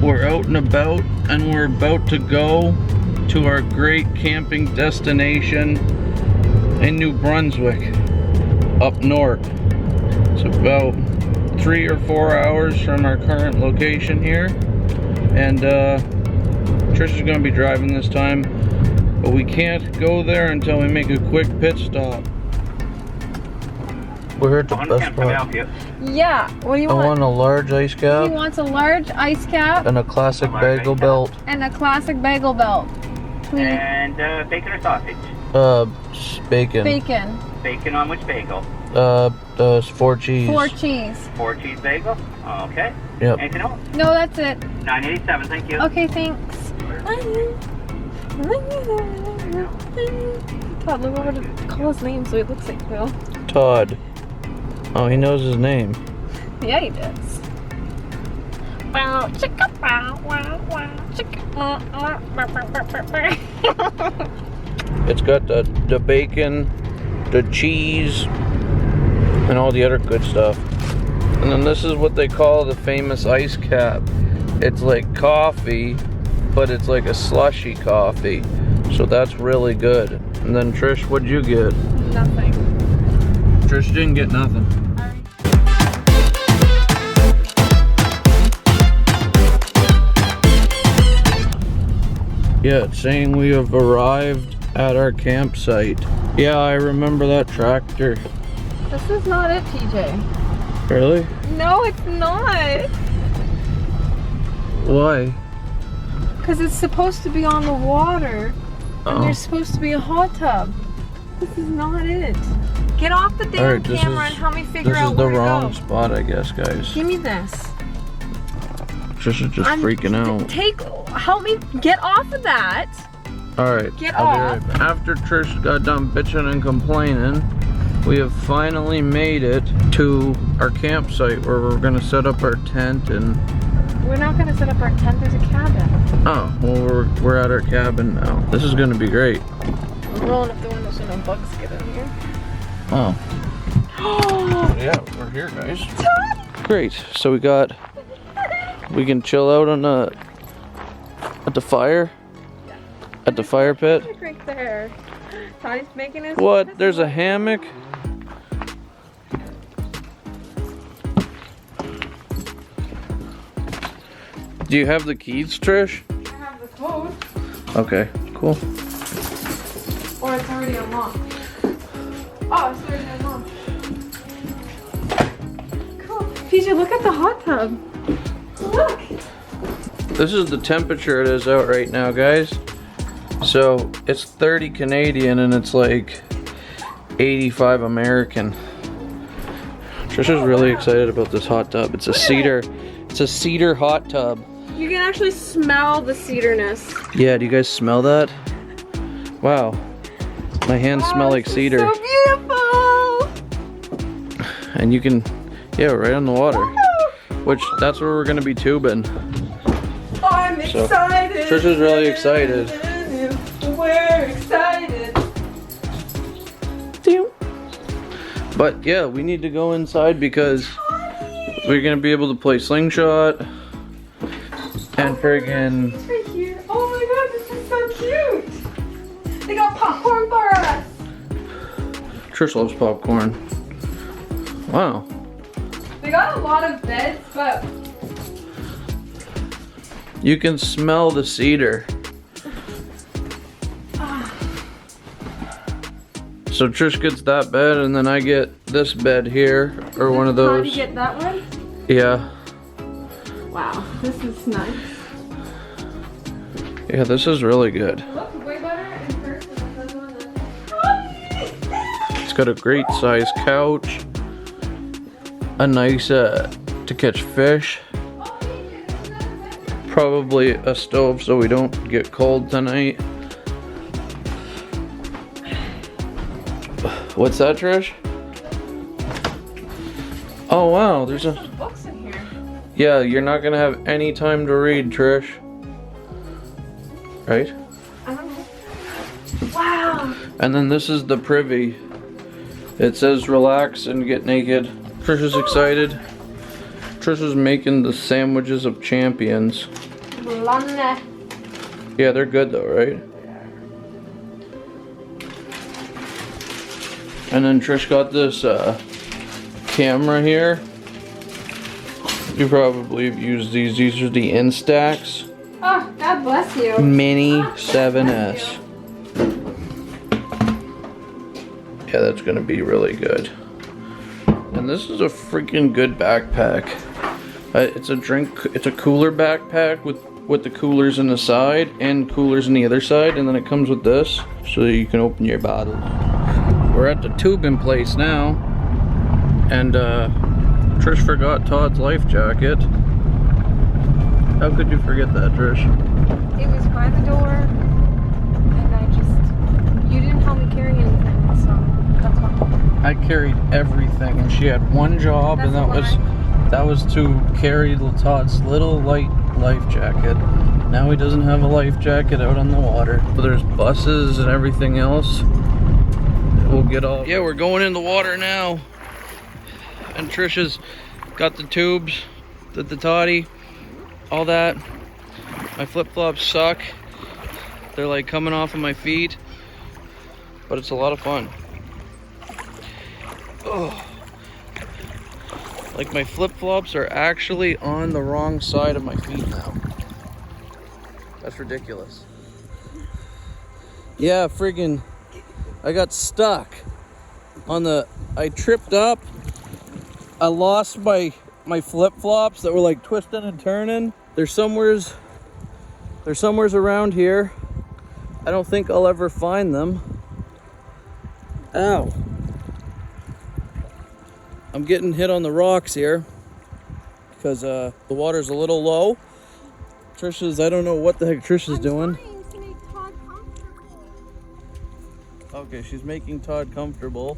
We're out and about, and we're about to go to our great camping destination in New Brunswick, up north. It's about 3 or 4 hours from our current location here, and Trish is going to be driving this time, but we can't go there until we make a quick pit stop. We're at the best spot. Yeah, what do you want? I want a large ice cap. He wants a large ice cap. And a classic bagel belt. And a classic bagel belt. Please. And bacon or sausage? Bacon. Bacon. Bacon on which bagel? 4 cheese. 4 cheese. 4 cheese bagel? Okay. Yep. Anything else? No, that's it. $9.87, thank you. Okay, thanks. Todd, look over to call his name so he looks like Bill. Todd. Oh, he knows his name. Yeah, he does. It's got the bacon, the cheese, and all the other good stuff. And then this is what they call the famous ice cap. It's like coffee, but it's like a slushy coffee. So that's really good. And then Trish, what'd you get? Nothing. Trish didn't get nothing. Yeah, it's saying we have arrived at our campsite. Yeah, I remember that tractor. This is not it, TJ. Really? No, it's not. Why? Because it's supposed to be on the water. And Oh. there's supposed to be a hot tub. This is not it. Get off the damn Alright, camera and help me figure out the where to wrong go. spot, I guess, guys. Give me this. Trish is just freaking out. Help me get off of that. Alright, Get I'll be off. right back. After Trish got done bitching and complaining, we have finally made it to our campsite where we're gonna set up our tent and... We're not gonna set up our tent, there's a cabin. Oh, well we're at our cabin now. This is gonna be great. I'm rolling up the window so no bugs get in here. Oh. Yeah, we're here, guys. Great, so we can chill out on at the fire? At the fire pit? Right there. Toddy's making his... What? There's a hammock? Do you have the keys, Trish? I have the code. Okay, cool. Or it's already unlocked. Oh, it's already unlocked. Cool. PJ, look at the hot tub. Look. This is the temperature it is out right now, guys. So it's 30 Canadian and it's like 85 American. Trisha's really excited about this hot tub. It's a cedar. It's a cedar hot tub. You can actually smell the cederness. Yeah, do you guys smell that? Wow. My hands smell like cedar. So beautiful. And you can, yeah, right on the water. Which, that's where we're gonna be tubing. Oh, I'm excited. Trisha's really excited. We're excited. But yeah, we need to go inside because we're gonna be able to play slingshot and friggin'. Right here. Oh my god, this is so cute. They got popcorn for us. Trish loves popcorn. Wow. They got a lot of beds, but You can smell the cedar. So Trish gets that bed and then I get this bed here, or one of how those. do you get that one? Yeah. Wow, this is nice. Yeah, this is really good. It looks way better in person than the one It's got a great size couch, a nice to catch fish, probably a stove so we don't get cold tonight. What's that, Trish? Oh wow, there's a books in here. Yeah, you're not gonna have any time to read, Trish. Right? I don't know. Wow. And then this is the privy. It says relax and get naked. Trish is excited. Trish is making the sandwiches of champions. Blonde. Yeah, they're good though, right? And then Trish got this camera here. You probably have used these. These are the Instax Oh, God bless you. Mini 7S. Yeah, that's gonna be really good. And this is a freaking good backpack. It's a cooler backpack with the coolers on the side and coolers on the other side, and then it comes with this so that you can open your bottle. We're at the tubing place now, and Trish forgot Todd's life jacket. How could you forget that, Trish? It was by the door, and you didn't help me carry anything, so that's why. I carried everything, and she had one job, That's and that was to carry Todd's little light life jacket. Now he doesn't have a life jacket out on the water. So there's buses and everything else. We'll get all. Yeah, we're going in the water now. And Trisha's got the tubes, the toddy, all that. My flip-flops suck. They're like coming off of my feet. But it's a lot of fun. Oh. Like my flip-flops are actually on the wrong side of my feet now. That's ridiculous. Yeah, friggin' I got stuck on I tripped up. I lost my flip-flops that were like twisting and turning. They're somewheres around here. I don't think I'll ever find them. Ow. I'm getting hit on the rocks here because the water's a little low. I don't know what the heck Trisha's doing. Trying to make Todd comfortable. Okay, she's making Todd comfortable.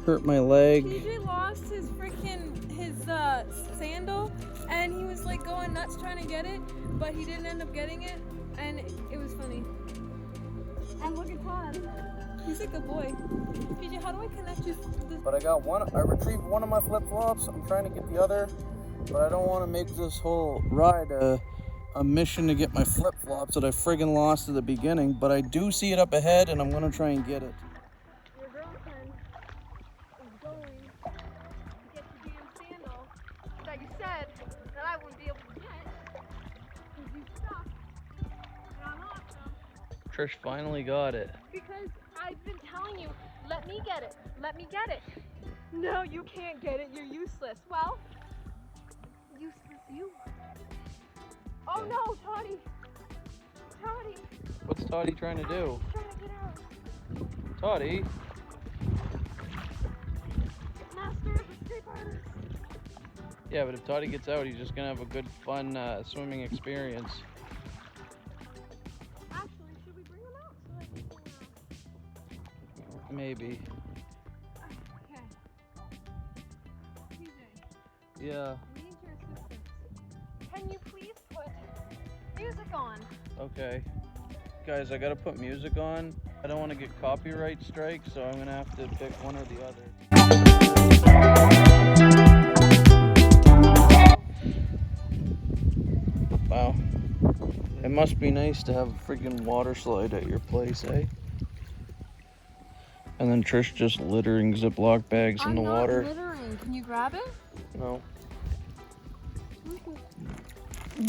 Hurt my leg. TJ lost his sandal, and he was like going nuts trying to get it, but he didn't end up getting it, and it was funny. And look at Todd. He's like a boy. TJ, how do I connect you? But I got one. I retrieved one of my flip-flops. I'm trying to get the other, but I don't want to make this whole ride a mission to get my flip-flops that I friggin' lost at the beginning. But I do see it up ahead, and I'm gonna try and get it. Your girlfriend is going to get the damn sandal that you said that I wouldn't be able to get because you stuck. And I'm awesome. Trish finally got it. Because I've been telling you, let me get it. Let me get it. No, you can't get it. You're useless. Well, useless you. Oh no, Toddy. Toddy. What's Toddy trying to do? Trying to get out. Toddy? Master of escapers. Yeah, but if Toddy gets out, he's just gonna have a good, fun swimming experience. Actually, should we bring him out so I can pull him out? Maybe. Okay. TJ, Yeah. I need your assistance. Can you please put music on? Okay. Guys, I gotta put music on. I don't want to get copyright strikes, so I'm gonna have to pick one or the other. Wow. It must be nice to have a freaking water slide at your place, eh? And then Trish just littering Ziploc bags in the water. I'm not littering. Can you grab it? No. I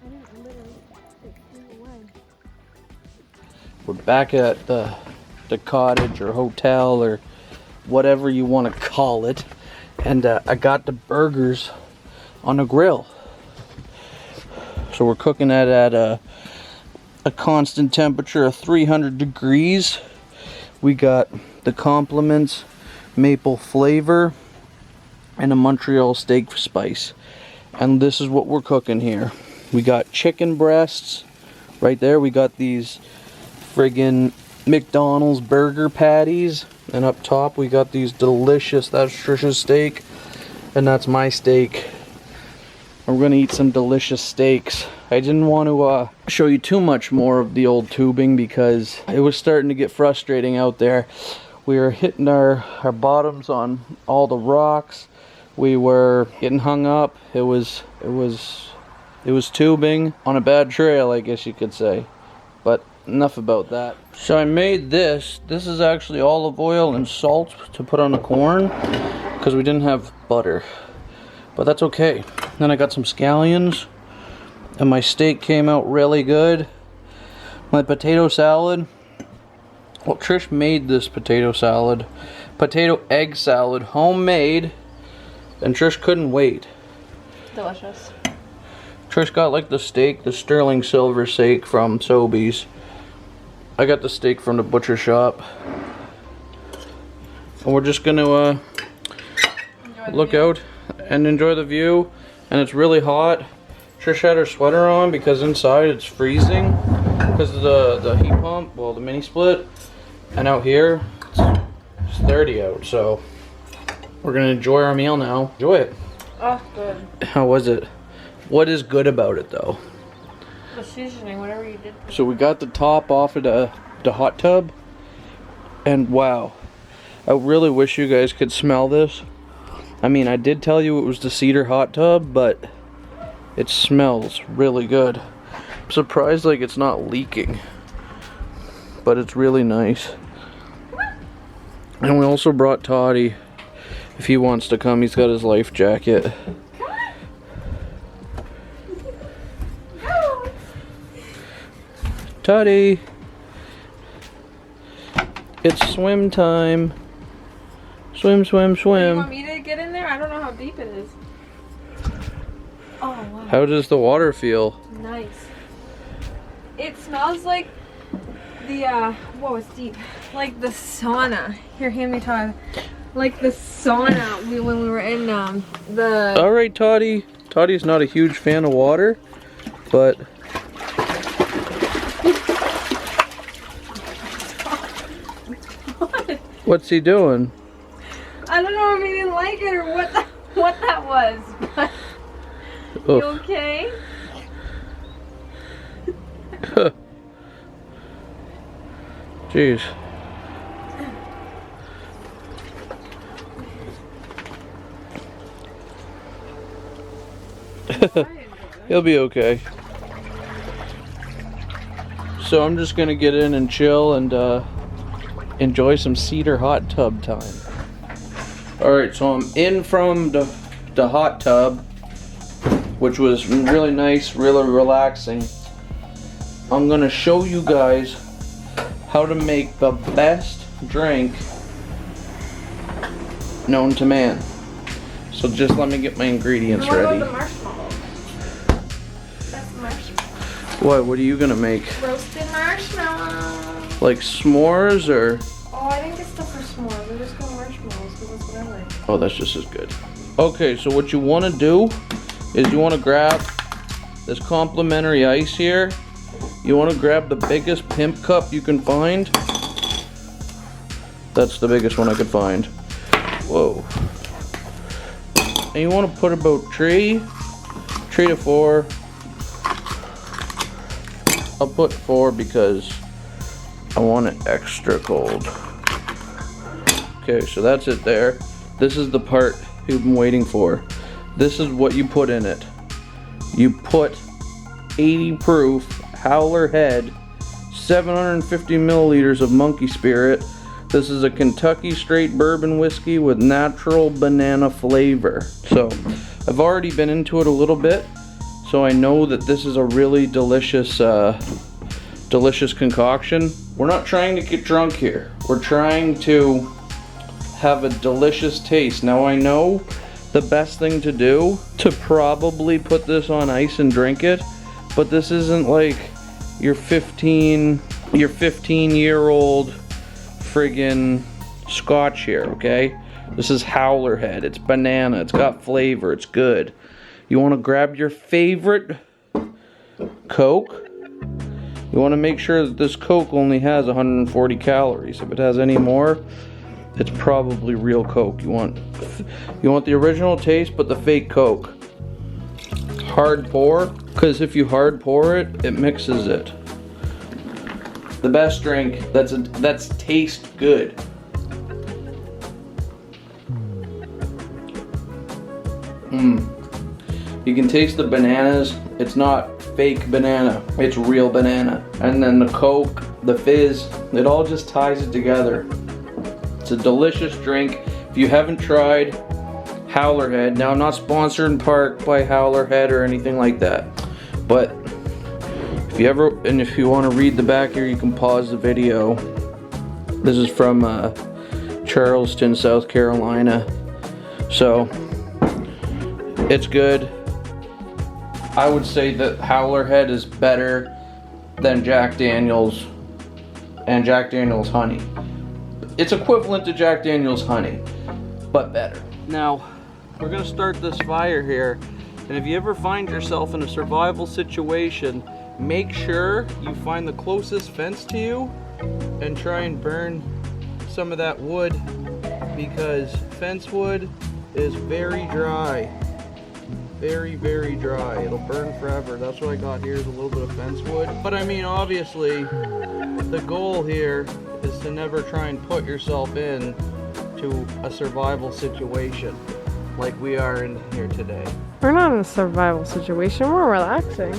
didn't litter. It flew away. We're back at the cottage or hotel or whatever you want to call it, and I got the burgers on a grill. So we're cooking that at a constant temperature of 300 degrees. We got the compliments, maple flavor, and a Montreal steak spice. And this is what we're cooking here. We got chicken breasts right there. We got these friggin' McDonald's burger patties, and up top we got these delicious, that's Trisha's steak and that's my steak. We're gonna eat some delicious steaks. I didn't want to show you too much more of the old tubing because it was starting to get frustrating out there We were hitting our bottoms on all the rocks. We were getting hung up. It was tubing on a bad trail, I guess you could say. But enough about that. So I made this. This is actually olive oil and salt to put on the corn because we didn't have butter. But that's okay. Then I got some scallions and my steak came out really good. My potato salad. Well, Trish made this potato egg salad, homemade, and Trish couldn't wait. Delicious. Trish got like the steak, the sterling silver steak from Sobeys. I got the steak from the butcher shop. And we're just gonna look out and enjoy the view. And it's really hot. Trish had her sweater on because inside it's freezing because of the heat pump, well, the mini split. And out here, it's 30 out, so we're gonna enjoy our meal now. Enjoy it. Oh, good. How was it? What is good about it, though? The seasoning, whatever you did. So we got the top off of the hot tub, and wow, I really wish you guys could smell this. I mean, I did tell you it was the Cedar hot tub, but it smells really good. I'm surprised like it's not leaking, but it's really nice. And we also brought Toddy if he wants to come. He's got his life jacket. Toddy, it's swim time. Swim, swim, swim. You want me to get in there? I don't know how deep it is. Oh, wow. How does the water feel? Nice. It smells like the, whoa, it's deep. Like the sauna. Here, hand me Todd. Like the sauna when we were in, the... Alright, Toddy. Toddy's not a huge fan of water, but... What? What's he doing? I don't know if he didn't like it or what that was, but... You okay? Jeez. He'll be okay. So I'm just gonna get in and chill and enjoy some Cedar hot tub time. Alright, so I'm in from the hot tub, which was really nice, really relaxing. I'm gonna show you guys how to make the best drink known to man. So just let me get my ingredients ready. What about the marshmallows? That's marshmallows. What are you gonna make? Roasted marshmallows. Like s'mores or? Oh, I didn't get stuff for s'mores. I just got marshmallows because that's what I like. Oh, that's just as good. Okay, so what you want to do is you want to grab this complimentary ice here. You want to grab the biggest pimp cup you can find. That's the biggest one I could find. Whoa. And you want to put about 3 to 4. I'll put 4 because I want it extra cold. Okay, so that's it there. This is the part you've been waiting for. This is what you put in it. You put 80 proof Howler Head, 750 milliliters of monkey spirit. This is a Kentucky straight bourbon whiskey with natural banana flavor. So I've already been into it a little bit, so I know that this is a really delicious delicious concoction. We're not trying to get drunk here. We're trying to have a delicious taste. Now I know the best thing to do to probably put this on ice and drink it, but this isn't like your 15-year-old friggin' scotch here, okay? This is Howler Head. It's banana. It's got flavor. It's good. You want to grab your favorite Coke. You want to make sure that this Coke only has 140 calories. If it has any more, it's probably real Coke. You want the original taste, but the fake Coke. Hard pour, because if you hard pour it, it mixes it. The best drink that's tastes good. You can taste the bananas. It's not fake banana, it's real banana. And then the Coke, the fizz, it all just ties it together. It's a delicious drink. If you haven't tried Howlerhead, now I'm not sponsored in part by Howlerhead or anything like that, but if you want to read the back here, you can pause the video. This is from Charleston, South Carolina. So it's good. I would say that Howlerhead is better than Jack Daniel's and Jack Daniel's Honey. It's equivalent to Jack Daniel's Honey, but better. Now, we're gonna start this fire here, and if you ever find yourself in a survival situation, make sure you find the closest fence to you and try and burn some of that wood, because fence wood is very dry. Very, very dry. It'll burn forever. That's what I got here is a little bit of fence wood. But I mean, obviously, the goal here is to never try and put yourself in to a survival situation like we are in here today. We're not in a survival situation. We're relaxing.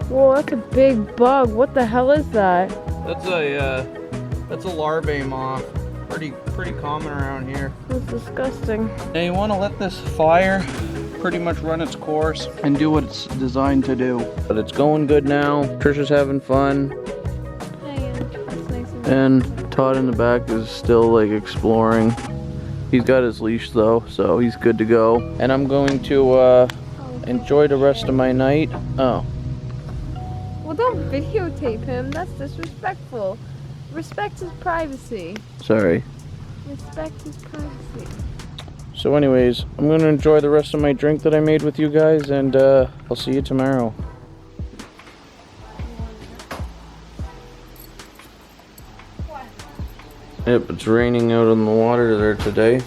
Whoa, that's a big bug. What the hell is that? That's a larvae moth. Pretty common around here. That's disgusting. Now you want to let this fire pretty much run its course and do what it's designed to do. But it's going good now. Trisha's having fun. That's nice of you. And Todd in the back is still like exploring. He's got his leash though, so he's good to go. And I'm going to enjoy the rest of my night. Oh. Well, don't videotape him. That's disrespectful. Respect his privacy. Sorry. Respect his privacy. So anyways, I'm going to enjoy the rest of my drink that I made with you guys, and I'll see you tomorrow. Yep, it's raining out on the water there today,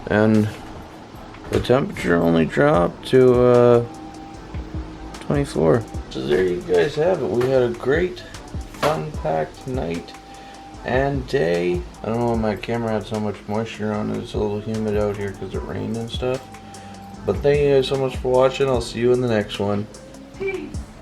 and the temperature only dropped to 24. So there you guys have it. We had a great fun-packed night and day. I don't know why my camera had so much moisture on it. It's a little humid out here because it rained and stuff. But thank you guys so much for watching. I'll see you in the next one. Peace.